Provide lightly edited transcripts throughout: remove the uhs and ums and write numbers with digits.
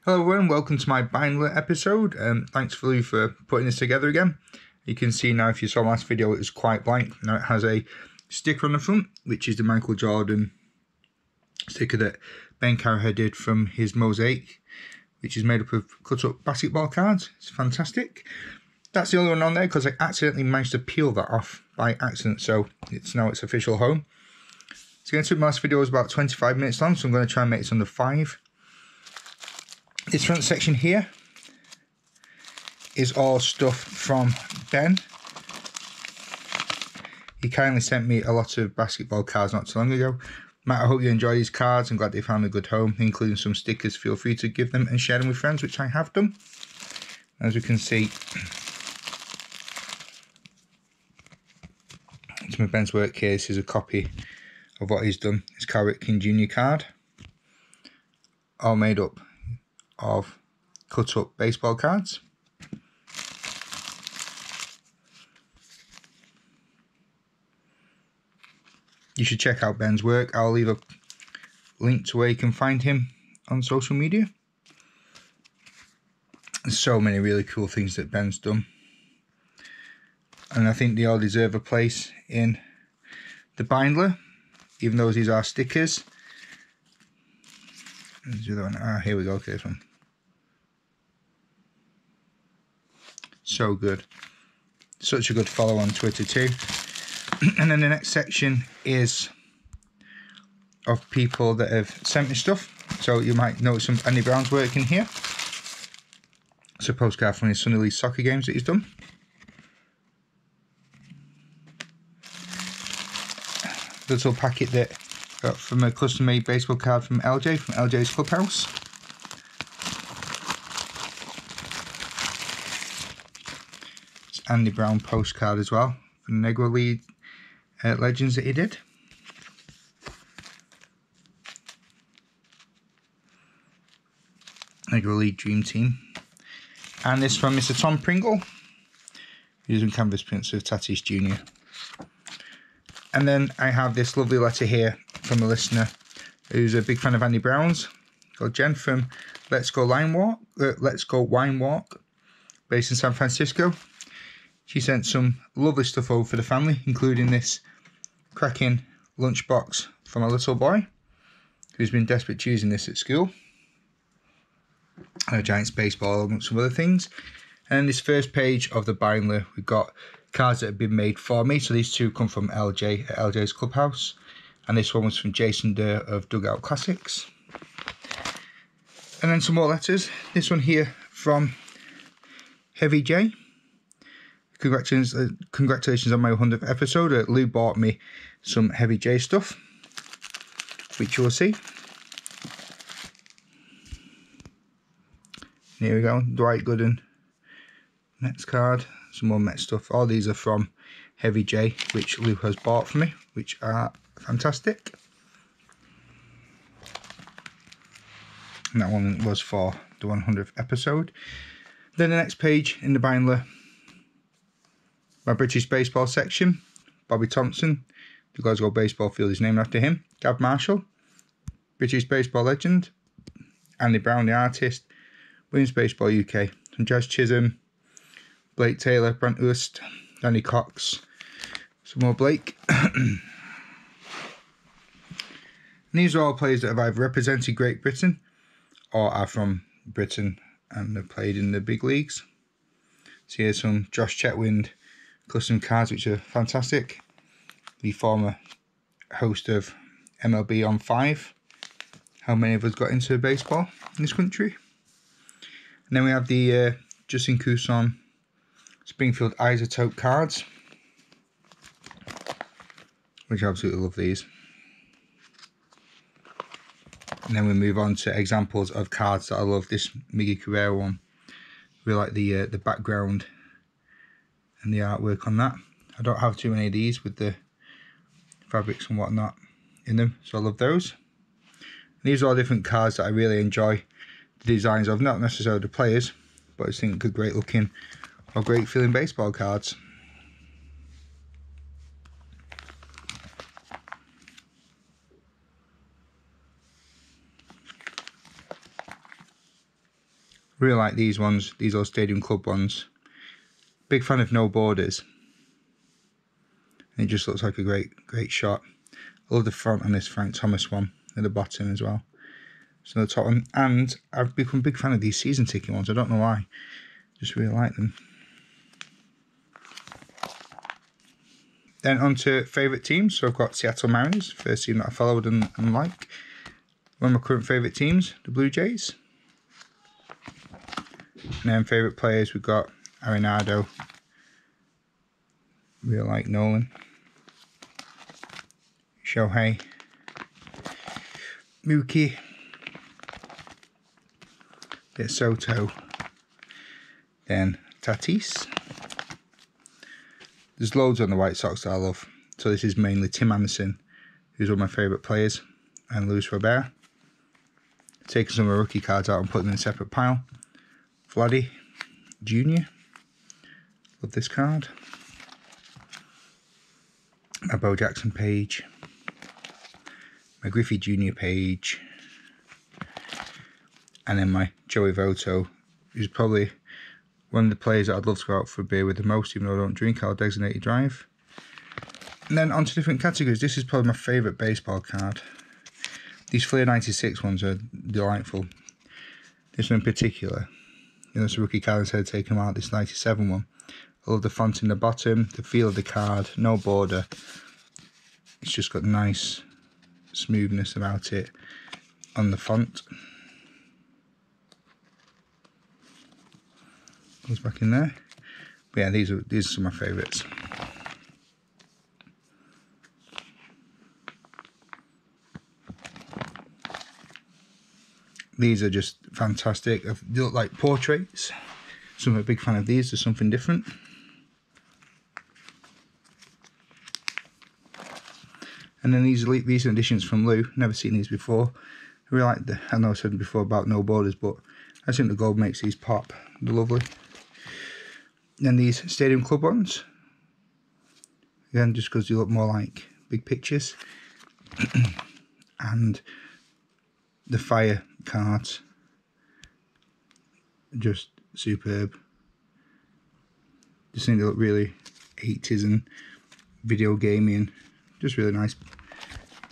Hello everyone, welcome to my binder episode. Thanks Lou for putting this together again. You can see now, if you saw last video, it was quite blank. Now it has a sticker on the front, which is the Michael Jordan sticker that Ben Caraher did from his mosaic, which is made up of cut up basketball cards. It's fantastic. That's the only one on there because I accidentally managed to peel that off by accident, so it's now its official home. So again, my last video was about 25 minutes long, so I'm going to try and make this under 5. This front section here is all stuff from Ben. He kindly sent me a lot of basketball cards not too long ago. Matt, I hope you enjoy these cards. I'm glad they found a good home, including some stickers. Feel free to give them and share them with friends, which I have done. As we can see, some of Ben's work here. This is a copy of what he's done. His Cal Ripken Jr. card, all made up of cut up baseball cards. You should check out Ben's work. I'll leave a link to where you can find him on social media. There's so many really cool things that Ben's done, and I think they all deserve a place in the binder, even though these are stickers. There's the other one. Here we go. Okay, this one. So good. Such a good follow on Twitter too. And then the next section is of people that have sent me stuff. So you might notice some Andy Brown's work in here. It's a postcard from his Sunday League soccer games that he's done. Little packet that got from a custom made baseball card from LJ, from LJ's Clubhouse. It's Andy Brown postcard as well, from the Negro League Legends that he did. Negro League Dream Team. And this from Mr. Tom Pringle, using canvas prints of Tatis Jr. And then I have this lovely letter here from a listener who's a big fan of Andy Brown's, called Jen, from Let's Go Wine Walk, based in San Francisco. She sent some lovely stuff over for the family, including this cracking lunchbox from a little boy who's been desperate choosing this at school. A Giants baseball, amongst some other things. And this first page of the binder, we've got cards that have been made for me. So these two come from LJ at LJ's Clubhouse, and this one was from Jason Derr of Dugout Classics. And then some more letters. This one here from Heavy J. Congratulations on my 100th episode. Lou bought me some Heavy J stuff, which you will see. Here we go, Dwight Gooden Mets card, some more Mets stuff. All these are from Heavy J, which Lou has bought for me, which are fantastic. And that one was for the 100th episode. Then the next page in the binder, my British baseball section. Bobby Thompson, the Glasgow baseball field is named after him. Gav Marshall, British baseball legend. Andy Brown, the artist. Women's Baseball UK, some Jazz Chisholm, Blake Taylor, Brant Hurst, Danny Cox, some more Blake. And these are all players that have either represented Great Britain or are from Britain and have played in the big leagues. So here's some Josh Chetwynd custom cards, which are fantastic. The former host of MLB on 5. How many of us got into baseball in this country? And then we have the Justin Couson Springfield Isotope cards, which I absolutely love these. And then we move on to examples of cards that I love. This Miggy Caraher one, really like the background and the artwork on that. I don't have too many of these with the fabrics and whatnot in them, so I love those. And these are all different cards that I really enjoy the designs of, not necessarily the players, but I just think good, great looking or great feeling baseball cards. Really like these ones, these old Stadium Club ones. Big fan of No Borders. And it just looks like a great shot. I love the front on this Frank Thomas one at the bottom as well. So the top one, and I've become a big fan of these season ticket ones. I don't know why, just really like them. Then on to favourite teams. So I've got Seattle Mariners, first team that I followed and like. One of my current favourite teams, the Blue Jays. And then favourite players, we've got Arenado. Really like Nolan. Shohei. Mookie. Bit Soto. Then Tatis. There's loads on the White Sox that I love. So this is mainly Tim Anderson, who's one of my favourite players, and Luis Robert. Taking some of my rookie cards out and putting them in a separate pile. Vladdy Jr. Love this card. My Bo Jackson page. My Griffey Jr. page. And then my Joey Votto, who's probably one of the players that I'd love to go out for a beer with the most, even though I don't drink. I'll designated drive. And then on to different categories. This is probably my favourite baseball card. These Flair 96 ones are delightful. This one in particular, you know, it's a rookie card instead of taking them out. This 97 one. I love the font in the bottom, the feel of the card, no border. It's just got nice smoothness about it on the font. Goes back in there. But yeah, these are some of my favourites. These are just fantastic. They look like portraits. So I'm a big fan of these. There's something different. And then these recent additions from Lou. Never seen these before. I really like I know I said before about no borders, but I think the gold makes these pop. They're lovely. Then these Stadium Club ones. Again, just because they look more like big pictures. And the fire cards. Just superb. Just think they look really 80s and video gaming. Just really nice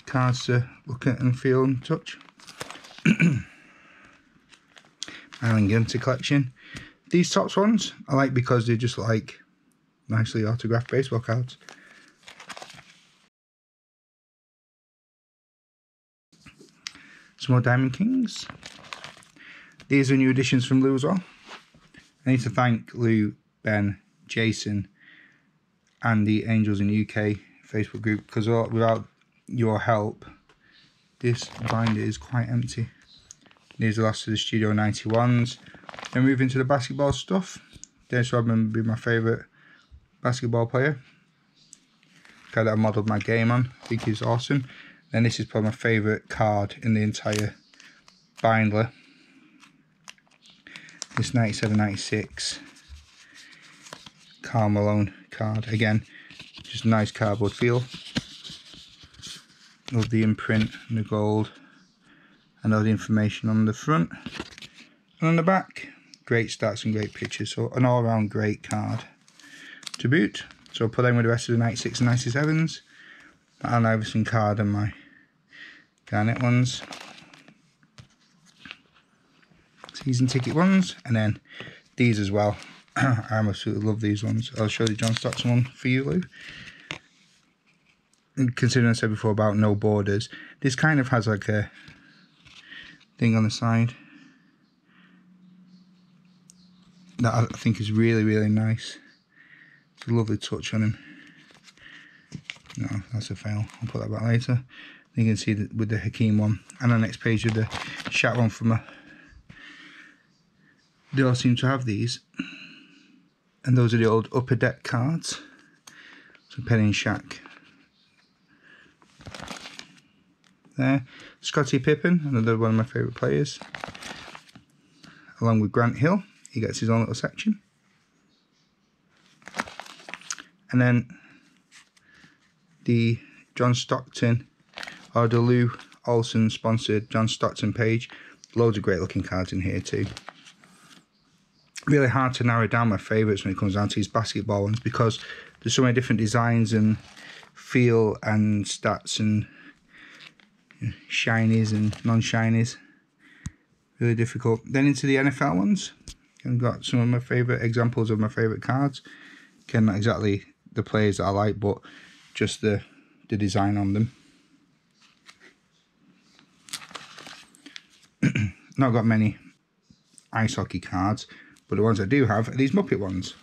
cards to look at and feel and touch. Island Gunter collection. These Topps ones I like because they just look like nicely autographed baseball cards. Some more Diamond Kings. These are new additions from Lou as well. I need to thank Lou, Ben, Jason, and the Angels in the UK Facebook group, because without your help, this binder is quite empty. These are last of the Studio 91s. Then moving to the basketball stuff. Dennis Rodman would be my favourite basketball player. Guy that I modelled my game on. I think he's awesome. Then this is probably my favourite card in the entire binder. This 97-96 Karl Malone card. Again, just nice cardboard feel. Love the imprint and the gold. And all the information on the front. And on the back, great stats and great pictures. So an all-round great card to boot. So I'll put them with the rest of the 96 and 97s. Allen Iverson card and my Garnett ones. Season ticket ones. And then these as well. I absolutely love these ones. I'll show the John Stockton one for you, Lou. And considering I said before about no borders, this kind of has like a thing on the side that I think is really, really nice. It's a lovely touch on him. No, that's a fail. I'll put that back later. You can see that with the Hakeem one. And on the next page with the Shaq one from a... They all seem to have these. And those are the old Upper Deck cards. So Penny and Shaq. There. Scottie Pippen, another one of my favourite players. Along with Grant Hill. He gets his own little section. And then the John Stockton, or the Lou Olsen sponsored John Stockton page. Loads of great looking cards in here too. really hard to narrow down my favourites when it comes down to these basketball ones, because there's so many different designs and feel and stats and shinies and non-shinies. Really difficult. Then into the NFL ones. I've got some of my favourite examples of my favourite cards. Again, not exactly the players that I like, but just the design on them. Not got many ice hockey cards, but the ones I do have are these Muppet ones.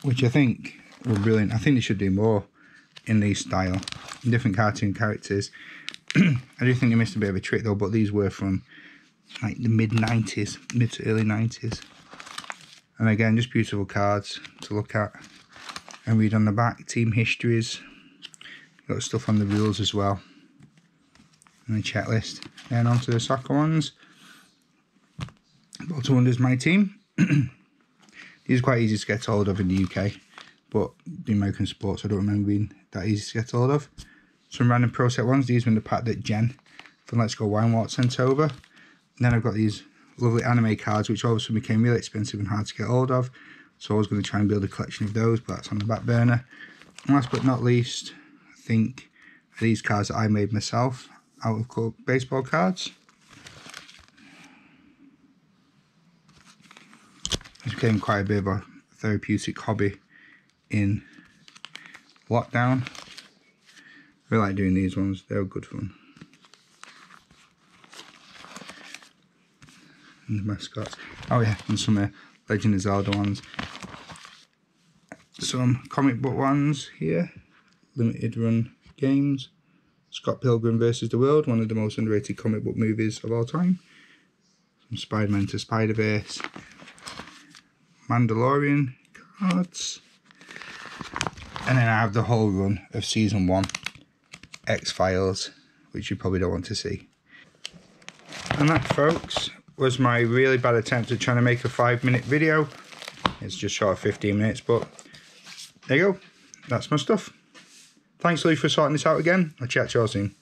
Which I think were brilliant. I think they should do more in these style. Different cartoon characters. I do think they missed a bit of a trick though, but these were from like the mid-90s, mid to early 90s. And again, just beautiful cards to look at and read on the back. Team histories. Got stuff on the rules as well. And the checklist. Then on to the soccer ones. Bolton Wanderers, my team. These are quite easy to get hold of in the UK, but the American sports I don't remember being that easy to get hold of. Some random Pro Set ones. These were in the pack that Jen from Let's Go Wine Walk sent over. And then I've got these lovely anime cards, which obviously became really expensive and hard to get hold of. So I was going to try and build a collection of those, but that's on the back burner. And last but not least, I think are these cards that I made myself out of baseball cards. It's became quite a bit of a therapeutic hobby in lockdown. I really like doing these ones, they're good fun. And the mascots. Oh yeah, and some Legend of Zelda ones. Some comic book ones here. Limited run games. Scott Pilgrim vs. the World, one of the most underrated comic book movies of all time. Some Spider-Man to Spider-Verse. Mandalorian cards. And then I have the whole run of Season 1. X-Files, which you probably don't want to see. And that, folks, was my really bad attempt at trying to make a 5-minute video. It's just short of 15 minutes, but there you go. That's my stuff. Thanks, Lee, for sorting this out again. I'll chat to you all soon.